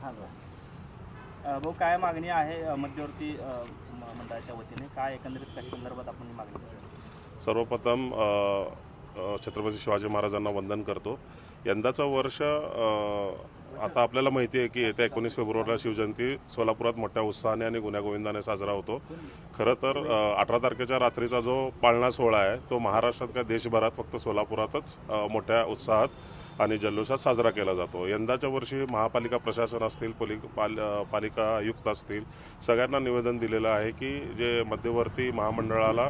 हां बरं. भाऊ काय मागणी आहे मध्यवर्ती मंडळाच्या वतीने? काय एकंदरीत कशा संदर्भात आपण ही मागणी करतो? सर्वप्रथम छत्रपती शिवाजी महाराजांना वंदन करतो. यंदाचं वर्ष आता आपल्याला माहिती आहे की येत्या 19 फेब्रुवारीला शिवजयंती सोलापुरात मोठ्या उत्साहाने आणि गुण्यागोविंदाने साजरा होतो. खरं तर 18 तारखेच्या रात्रीचा जो पाळणा सोहळा आहे तो महाराष्ट्रात का देशभरात फक्त सोलापुरातच मोठ्या उत्साहात आणि जल्लोषात साजरा केला जातो. यंदाच्या वर्षी महापालिका प्रशासन असतील, पालिका आयुक्त असतील, सगळ्यांना निवेदन दिलेलं आहे की जे मध्यवर्ती महामंडळाला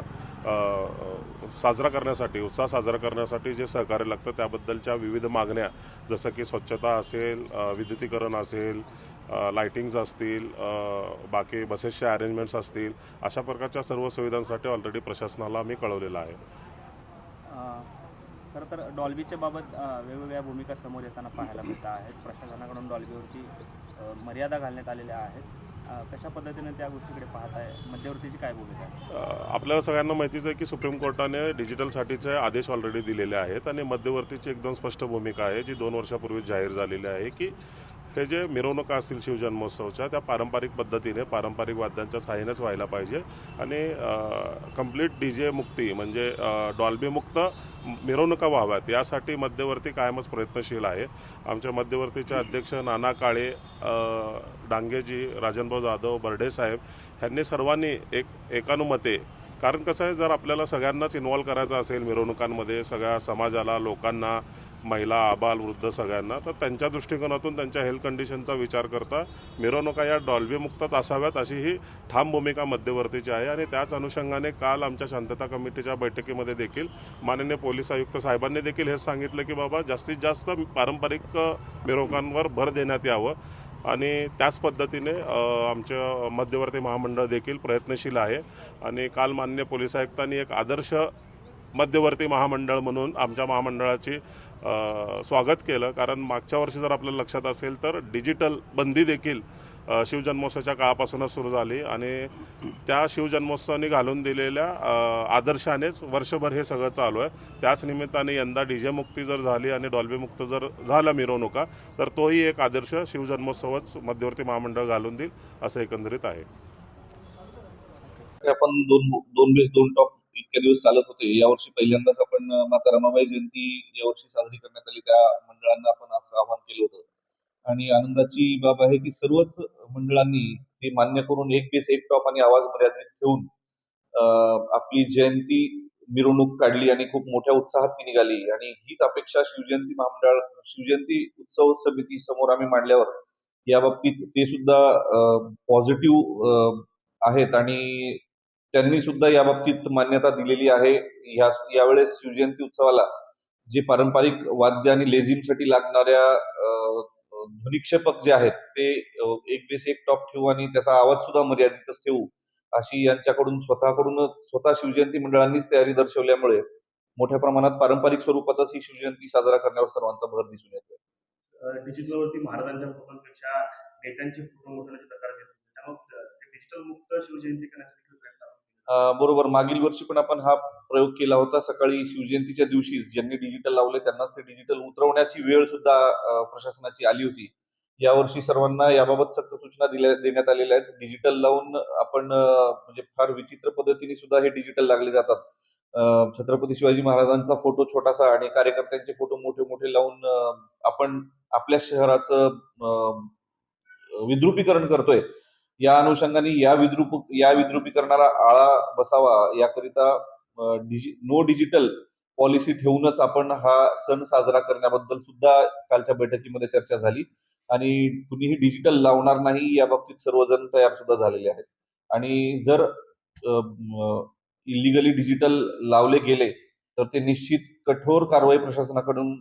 साजरा करण्यासाठी, उत्साह साजरा करण्यासाठी जे सहकार्य लागतं त्याबद्दलच्या विविध मागण्या, जसं की स्वच्छता असेल, विद्युतीकरण असेल, लाईटिंग्स असतील, बाकी बसेसचे अरेंजमेंट्स असतील, अशा प्रकारच्या सर्व सुविधांसाठी ऑलरेडी प्रशासनाला आम्ही कळवलेलं आहे. खरं तर डॉल्बीच्या बाबत वेगवेगळ्या भूमिका समोर येताना पाहायला मिळत आहेत. प्रशासनाकडून डॉल्बीवरती मर्यादा घालण्यात आलेल्या आहेत. कशा पद्धतीने त्या गोष्टीकडे पाहत आहे? मध्यवर्तीची काय भूमिका आहे? आपल्याला सगळ्यांना माहितीच आहे की सुप्रीम कोर्टाने डिजिटलसाठीचे आदेश ऑलरेडी दिलेले आहेत आणि मध्यवर्तीची एकदम स्पष्ट भूमिका आहे जी 2 वर्षापूर्वी जाहीर झालेली आहे की हे जे मिरवणुका असतील शिवजन्मोत्सवच्या त्या पारंपरिक पद्धतीने पारंपरिक वाद्यांच्या सहाय्यानेच व्हायला पाहिजे आणि कंप्लीट DJ मुक्ती म्हणजे डॉल्बी मुक्त मिरवणुका व्हाव्यात यासाठी मध्यवर्ती कायमच प्रयत्नशील आहे. आमच्या मध्यवर्तीचे अध्यक्ष नाना काळे, डांगेजी, राजनभाऊ जाधव, बर्डे साहेब ह्यांनी सर्वांनी एकानुमते, कारण कसं आहे, जर आपल्याला सगळ्यांनाच इन्व्हॉल्व करायचं असेल मिरवणुकांमध्ये, सगळ्या समाजाला, लोकांना, महिला, आबाल, वृद्ध सगळ्यांना, तर त्यांच्या दृष्टिकोनातून त्यांच्या हेल्थ कंडिशनचा विचार करता मिरवणुका या डॉल्बीमुक्तच असाव्यात अशी ही ठाम भूमिका मध्यवर्तीची आहे. आणि त्याच अनुषंगाने काल आमच्या शांतता कमिटीच्या बैठकीमध्ये देखील माननीय पोलीस आयुक्त साहेबांनी देखील हेच सांगितलं की बाबा जास्तीत जास्त पारंपरिक मिरवणुकांवर भर देण्यात यावं आणि त्याच पद्धतीने आमच्या मध्यवर्ती महामंडळ देखील प्रयत्नशील आहे. आणि काल माननीय पोलीस आयुक्तांनी एक आदर्श मध्यवर्ती महामंडळ म्हणून आमच्या महामंडळाची स्वागत केलं, कारण मागच्या वर्षी जर आपल्याला लक्षात असेल तर डिजिटल बंदी देखील शिवजन्मोत्सवाच्या काळापासूनच सुरू झाली आणि त्या शिवजन्मोत्सवाने घालून दिलेल्या आदर्शानेच वर्षभर हे सगळं चालू आहे. त्याच निमित्ताने यंदा DJ मुक्ती जर झाली आणि डॉल्बी मुक्त जर झाला मिरवणुका, तर तोही एक आदर्श शिवजन्मोत्सवच मध्यवर्ती महामंडळ घालून देईल असं एकंदरीत आहे. आपण दोन दोन बेस दोन टॉप इतक्या दिवस चालत होते. यावर्षी पहिल्यांदाच आपण माता रमाबाई जयंती यावर्षी साजरी करण्यात आली. त्या मंडळांना आपण असं आवाहन केलं होतं आणि आनंदाची बाब आहे की सर्वच मंडळांनी ते मान्य करून एक बेस एक टॉप आणि आवाज मर्यादित ठेवून आपली जयंती मिरवणूक काढली आणि खूप मोठ्या उत्साहात ती निघाली. आणि हीच अपेक्षा शिवजयंती उत्सव समिती समोर आम्ही मांडल्यावर या बाबतीत ते सुद्धा पॉझिटिव्ह आहेत आणि त्यांनी सुद्धा या बाबतीत मान्यता दिलेली आहे. यावेळेस शिवजयंती उत्सवाला जे पारंपरिक वाद्य आणि लेझिमसाठी लागणाऱ्या ध्वनिक्षेपक जे आहेत ते एक बेस एक टॉप ठेवू आणि त्याचा आवाज सुद्धा मर्यादितच ठेवू अशी यांच्याकडून स्वतः शिवजयंती मंडळांनीच तयारी दर्शवल्यामुळे मोठ्या प्रमाणात पारंपरिक स्वरूपातच ही शिवजयंती साजरा करण्यावर सर्वांचा भर दिसून येतोय. डिजिटलवरती महाराजांच्या फोटोंपेक्षा नेत्यांचे फोटो मोठवण्याचे प्रकार दिसतो. त्यामुळे ते डिजिटल मुक्त शिवजयंती करण्यासाठी प्रयत्न आपण केले. बरोबर. मागील वर्षी पण आपण हा प्रयोग केला होता. सकाळी शिवजयंतीच्या दिवशी ज्यांनी डिजिटल लावले त्यांनाच ते डिजिटल उतरवण्याची वेळ सुद्धा प्रशासनाची आली होती. यावर्षी सर्वांना याबाबत सक्त सूचना देण्यात आलेल्या आहेत. डिजिटल लावून आपण म्हणजे फार विचित्र पद्धतीने सुद्धा हे डिजिटल लागले जातात. छत्रपती शिवाजी महाराजांचा फोटो छोटासा आणि कार्यकर्त्यांचे फोटो मोठे मोठे लावून आपण आपल्या शहराचं विद्रुपीकरण करतोय. या अनुषंगाने या विद्रुपीकरणाला आळा बसावा याकरिता नो डिजिटल पॉलिसी ठेवूनच आपण हा सण साजरा करण्याबद्दल सुद्धा कालच्या बैठकीमध्ये चर्चा झाली आणि कुणीही डिजिटल लावणार नाही या बाबतीत सर्वजण तयार सुद्धा झालेले आहेत. आणि जर इलिगली डिजिटल लावले गेले तर ते निश्चित कठोर कारवाई प्रशासनाकडून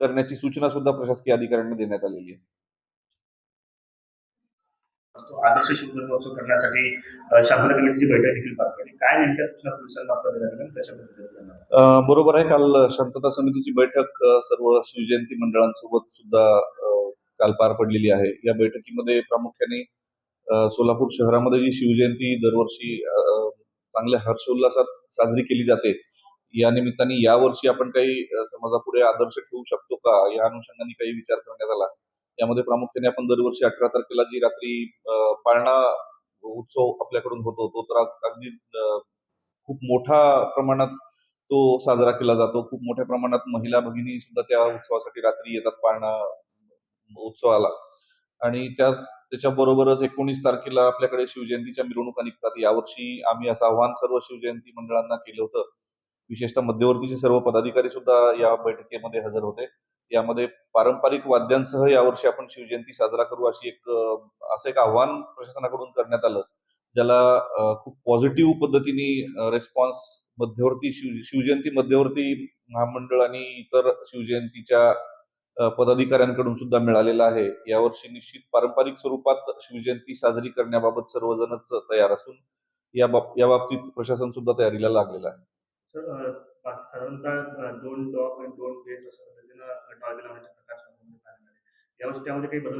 करण्याची सूचना सुद्धा प्रशासकीय अधिकाऱ्यांना देण्यात आलेली आहे. आदर्श शिवजन्मोत्सव करण्यासाठी शांतता कमिटीची बैठक देखील पार पडली. काय नेमक्या सूचना पोलिसांना वापरल्या जातील कशा पद्धतीने? बरोबर आहे. काल शांतता समितीची बैठक सर्व शिवजयंती मंडळांसोबत सुद्धा काल पार पडलेली आहे. या बैठकीमध्ये प्रामुख्याने सोलापूर शहरामध्ये जी शिवजयंती दरवर्षी चांगल्या हर्षोल्लासात साजरी केली जाते, या निमित्ताने यावर्षी आपण काही समाजापुढे आदर्श ठेवू शकतो का या अनुषंगाने काही विचार करण्यात आला. यामध्ये प्रामुख्याने आपण दरवर्षी 18 तारखेला जी रात्री पाळणा उत्सव आपल्याकडून होतो तो तर अगदी खूप मोठ्या प्रमाणात तो साजरा केला जातो. खूप मोठ्या प्रमाणात महिला भगिनी सुद्धा त्या उत्सवासाठी रात्री येतात पाळणा उत्सवाला. आणि त्याच्याबरोबरच 19 तारखेला आपल्याकडे शिवजयंतीच्या मिरवणुका निघतात. यावर्षी आम्ही असं आव्हान सर्व शिवजयंती मंडळांना केलं होतं. विशेषतः मध्यवर्तीचे सर्व पदाधिकारी सुद्धा या बैठकीमध्ये हजर होते. यामध्ये पारंपरिक वाद्यांसह यावर्षी आपण शिवजयंती साजरा करू असं एक आव्हान प्रशासनाकडून करण्यात आलं. ज्याला खूप पॉझिटिव्ह पद्धतीने रिस्पॉन्स शिवजयंती मध्यवर्ती महामंडळ आणि इतर शिवजयंतीच्या पदाधिकाऱ्यांकडून सुद्धा मिळालेला आहे. यावर्षी निश्चित पारंपरिक स्वरूपात शिवजयंती साजरी करण्याबाबत सर्वजणच तयार असून या बाबतीत प्रशासन सुद्धा तयारीला लागलेलं आहे. सर बाकी साधारणतः 2 डॉग आणि 2 बेस अशा पद्धतीनं टॉयले लावण्याचे प्रकार यावर्षी त्यामध्ये काही बदल